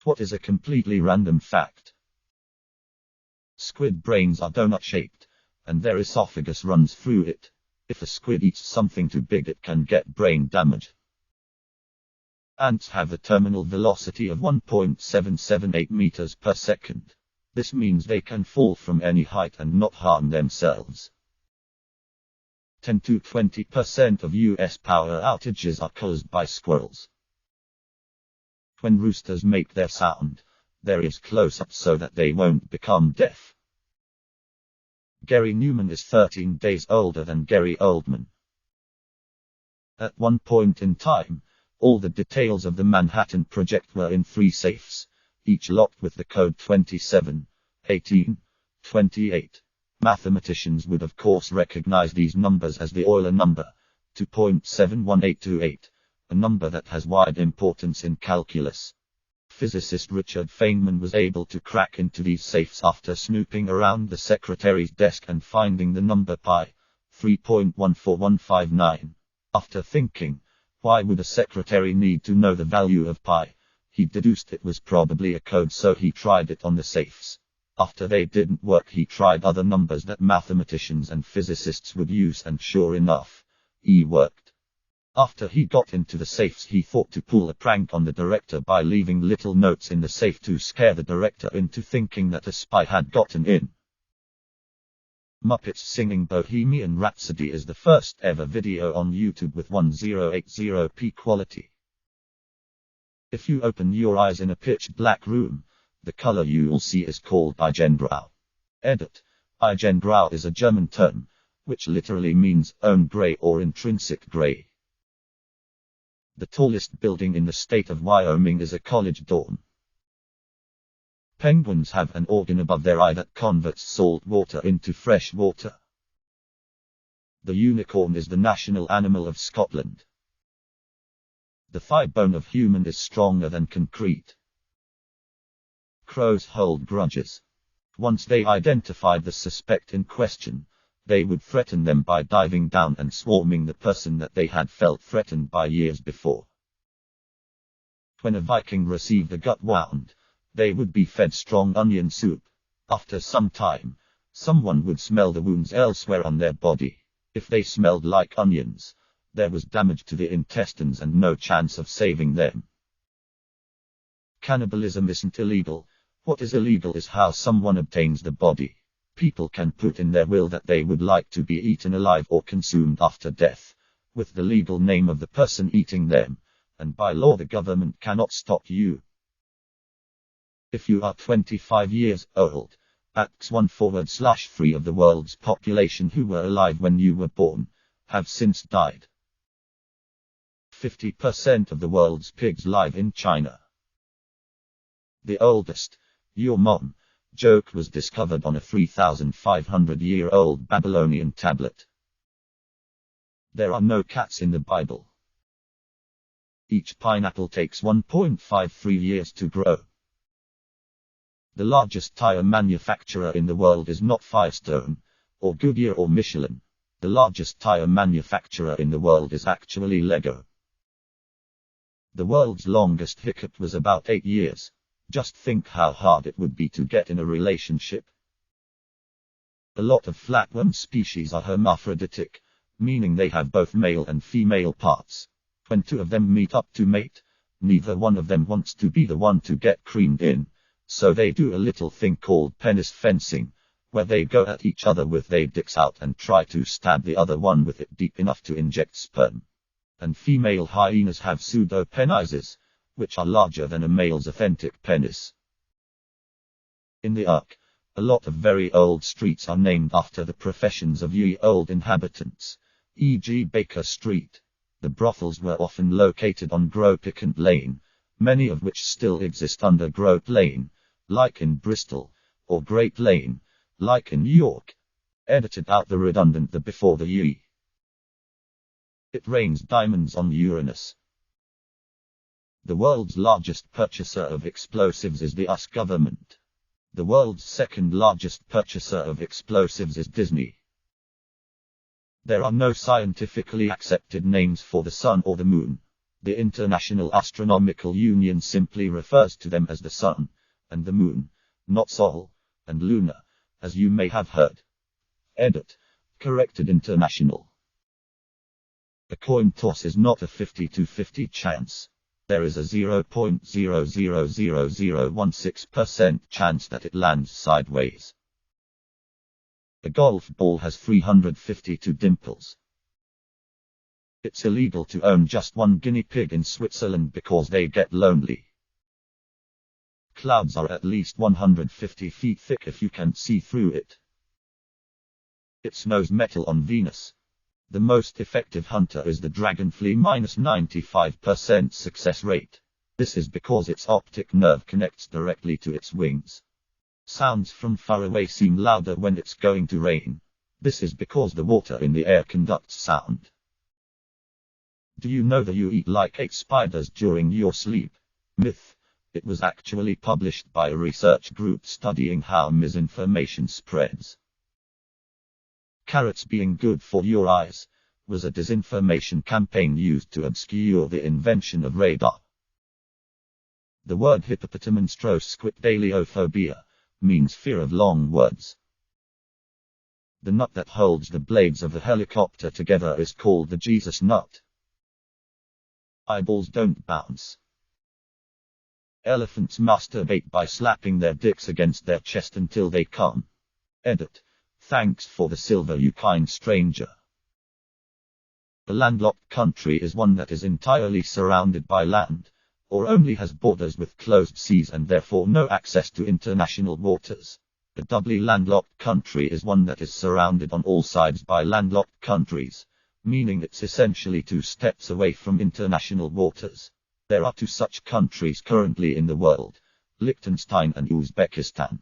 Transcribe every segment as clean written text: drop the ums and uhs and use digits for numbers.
What is a completely random fact? Squid brains are donut-shaped, and their esophagus runs through it. If a squid eats something too big, it can get brain damage. Ants have a terminal velocity of 1.778 meters per second. This means they can fall from any height and not harm themselves. 10 to 20% of US power outages are caused by squirrels. When roosters make their sound, there is close-up so that they won't become deaf. Gary Newman is 13 days older than Gary Oldman. At one point in time, all the details of the Manhattan Project were in 3 safes, each locked with the code 27, 18, 28. Mathematicians would of course recognize these numbers as the Euler number, 2.71828, a number that has wide importance in calculus. Physicist Richard Feynman was able to crack into these safes after snooping around the secretary's desk and finding the number pi, 3.14159. After thinking, why would a secretary need to know the value of pi? He deduced it was probably a code, so he tried it on the safes. After they didn't work, he tried other numbers that mathematicians and physicists would use, and sure enough, it worked. After he got into the safes, he thought to pull a prank on the director by leaving little notes in the safe to scare the director into thinking that a spy had gotten in. Muppets singing Bohemian Rhapsody is the first ever video on YouTube with 1080p quality. If you open your eyes in a pitch black room, the color you'll see is called Eigengrau. Edit. Eigengrau is a German term, which literally means own gray or intrinsic gray. The tallest building in the state of Wyoming is a college dorm. Penguins have an organ above their eye that converts salt water into fresh water. The unicorn is the national animal of Scotland. The thigh bone of human is stronger than concrete. Crows hold grudges. Once they identified the suspect in question, they would threaten them by diving down and swarming the person that they had felt threatened by years before. When a Viking received a gut wound, they would be fed strong onion soup. After some time, someone would smell the wounds elsewhere on their body. If they smelled like onions, there was damage to the intestines and no chance of saving them. Cannibalism isn't illegal. What is illegal is how someone obtains the body. People can put in their will that they would like to be eaten alive or consumed after death, with the legal name of the person eating them, and by law the government cannot stop you. If you are 25 years old, Acts 1/3 of the world's population who were alive when you were born, have since died. 50% of the world's pigs live in China. The oldest, your mom, joke was discovered on a 3,500-year-old Babylonian tablet. There are no cats in the Bible. Each pineapple takes 1.53 years to grow. The largest tire manufacturer in the world is not Firestone, or Goodyear or Michelin. The largest tire manufacturer in the world is actually Lego. The world's longest hiccup was about 8 years. Just think how hard it would be to get in a relationship. A lot of flatworm species are hermaphroditic, meaning they have both male and female parts. When 2 of them meet up to mate, neither one of them wants to be the one to get creamed in, so they do a little thing called penis fencing, where they go at each other with their dicks out and try to stab the other one with it deep enough to inject sperm. And female hyenas have pseudopenises, which are larger than a male's authentic penis. In the Ark, a lot of very old streets are named after the professions of ye old inhabitants, e.g. Baker Street. The brothels were often located on Gropicant Lane, many of which still exist under Grope Lane, like in Bristol, or Great Lane, like in New York. Edited out the redundant the before the ye. It rains diamonds on Uranus. The world's largest purchaser of explosives is the US government. The world's second largest purchaser of explosives is Disney. There are no scientifically accepted names for the sun or the moon. The International Astronomical Union simply refers to them as the Sun and the Moon, not Sol and Luna, as you may have heard. Edit. Corrected International. A coin toss is not a 50-50 chance. There is a 0.000016% chance that it lands sideways. A golf ball has 352 dimples. It's illegal to own just one guinea pig in Switzerland because they get lonely. Clouds are at least 150 feet thick if you can't see through it. It snows metal on Venus. The most effective hunter is the dragonfly, -95% success rate. This is because its optic nerve connects directly to its wings. Sounds from far away seem louder when it's going to rain. This is because the water in the air conducts sound. Do you know that you eat like 8 spiders during your sleep? Myth. It was actually published by a research group studying how misinformation spreads. Carrots being good for your eyes was a disinformation campaign used to obscure the invention of radar. The word hippopotamonstrossquipedaliophobia means fear of long words. The nut that holds the blades of the helicopter together is called the Jesus nut. Eyeballs don't bounce. Elephants masturbate by slapping their dicks against their chest until they come. Edit. Thanks for the silver, you kind stranger. A landlocked country is one that is entirely surrounded by land, or only has borders with closed seas and therefore no access to international waters. A doubly landlocked country is one that is surrounded on all sides by landlocked countries, meaning it's essentially 2 steps away from international waters. There are 2 such countries currently in the world, Liechtenstein and Uzbekistan.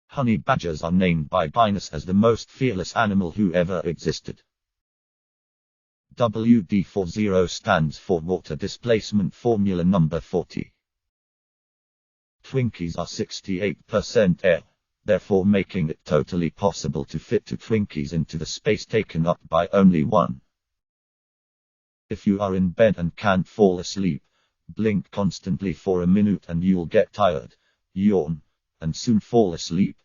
Honey badgers are named by Guinness as the most fearless animal who ever existed. WD-40 stands for Water Displacement Formula number 40. Twinkies are 68% air, therefore making it totally possible to fit 2 Twinkies into the space taken up by only one. If you are in bed and can't fall asleep, blink constantly for a minute and you'll get tired, yawn, and soon fall asleep.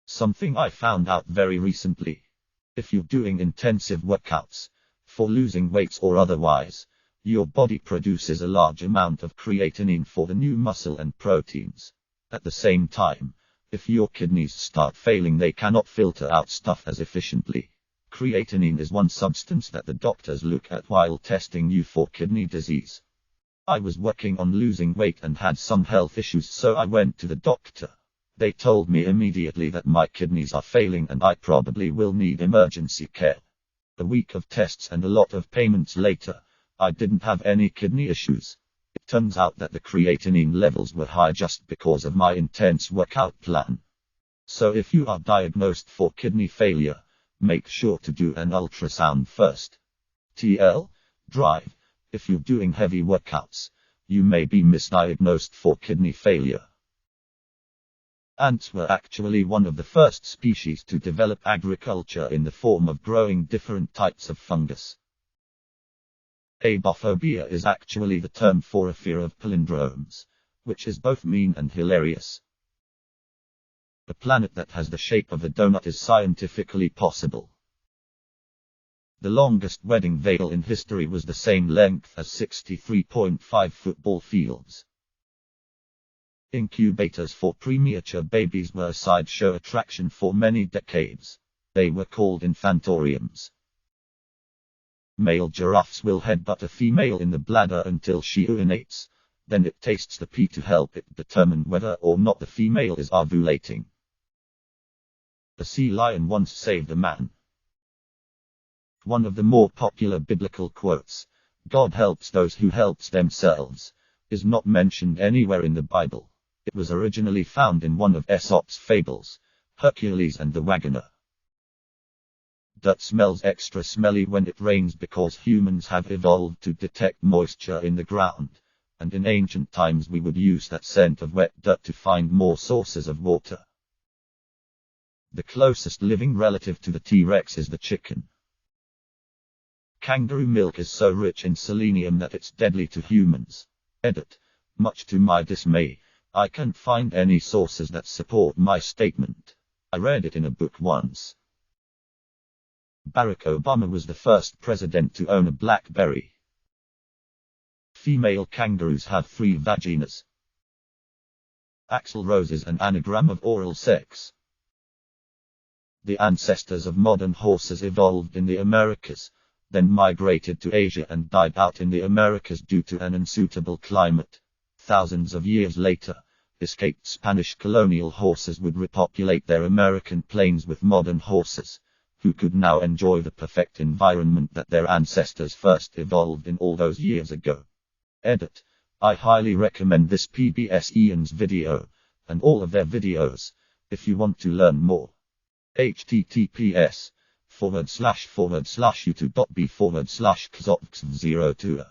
Something I found out very recently. If you're doing intensive workouts, for losing weight or otherwise, your body produces a large amount of creatinine for the new muscle and proteins. At the same time, if your kidneys start failing, they cannot filter out stuff as efficiently. Creatinine is one substance that the doctors look at while testing you for kidney disease. I was working on losing weight and had some health issues, so I went to the doctor. They told me immediately that my kidneys are failing and I probably will need emergency care. A week of tests and a lot of payments later, I didn't have any kidney issues. It turns out that the creatinine levels were high just because of my intense workout plan. So if you are diagnosed for kidney failure, make sure to do an ultrasound first. TL. Drive. If you're doing heavy workouts, you may be misdiagnosed for kidney failure. Ants were actually one of the first species to develop agriculture in the form of growing different types of fungus. Abophobia is actually the term for a fear of palindromes, which is both mean and hilarious. A planet that has the shape of a donut is scientifically possible. The longest wedding veil in history was the same length as 63.5 football fields. Incubators for premature babies were a sideshow attraction for many decades. They were called infantoriums. Male giraffes will headbutt a female in the bladder until she urinates. Then it tastes the pee to help it determine whether or not the female is ovulating. A sea lion once saved a man. One of the more popular biblical quotes, "God helps those who helps themselves," is not mentioned anywhere in the Bible. It was originally found in one of Aesop's fables, Hercules and the Wagoner. Dirt smells extra smelly when it rains because humans have evolved to detect moisture in the ground, and in ancient times we would use that scent of wet dirt to find more sources of water. The closest living relative to the T-Rex is the chicken. Kangaroo milk is so rich in selenium that it's deadly to humans. Edit. Much to my dismay, I can't find any sources that support my statement. I read it in a book once. Barack Obama was the first president to own a BlackBerry. Female kangaroos have 3 vaginas. Axl Rose is an anagram of oral sex. The ancestors of modern horses evolved in the Americas, then migrated to Asia and died out in the Americas due to an unsuitable climate. Thousands of years later, escaped Spanish colonial horses would repopulate their American plains with modern horses, who could now enjoy the perfect environment that their ancestors first evolved in all those years ago. Edit. I highly recommend this PBS Ian's video, and all of their videos, if you want to learn more. https://youtube.b/kzovx02.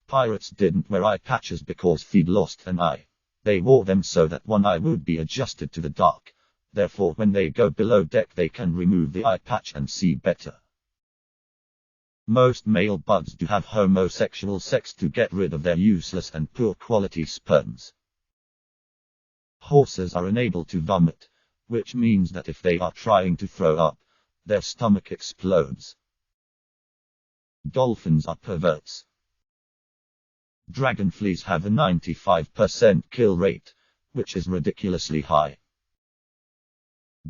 Pirates didn't wear eye patches because they'd lost an eye. They wore them so that one eye would be adjusted to the dark. Therefore, when they go below deck, they can remove the eye patch and see better. Most male bugs do have homosexual sex to get rid of their useless and poor quality sperms. Horses are unable to vomit, which means that if they are trying to throw up, their stomach explodes. Dolphins are perverts. Dragonflies have a 95% kill rate, which is ridiculously high.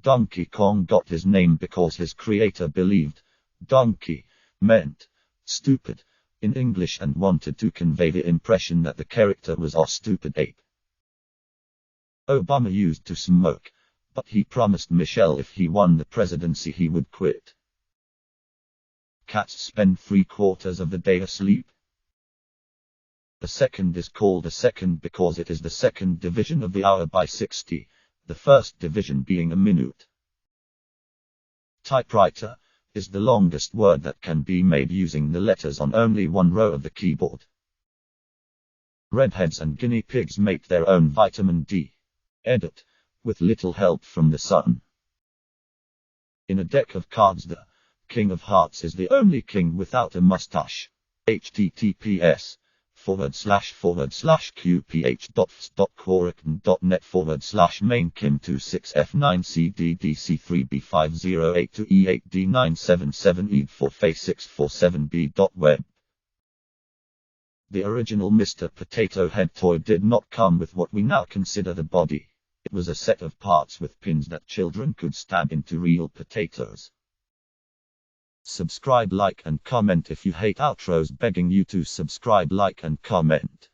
Donkey Kong got his name because his creator believed donkey meant stupid in English and wanted to convey the impression that the character was a stupid ape. Obama used to smoke, but he promised Michelle if he won the presidency he would quit. Cats spend 3/4 of the day asleep. A second is called a second because it is the second division of the hour by 60, the first division being a minute. Typewriter is the longest word that can be made using the letters on only one row of the keyboard. Redheads and guinea pigs make their own vitamin D. Edit. With little help from the sun. In a deck of cards, the King of Hearts is the only king without a mustache. https://main-kim26f9cddc3b5082e8d977ed4face647b.web. The original Mr. Potato Head toy did not come with what we now consider the body. It was a set of parts with pins that children could stab into real potatoes. Subscribe, like and comment if you hate outros, begging you to subscribe, like and comment.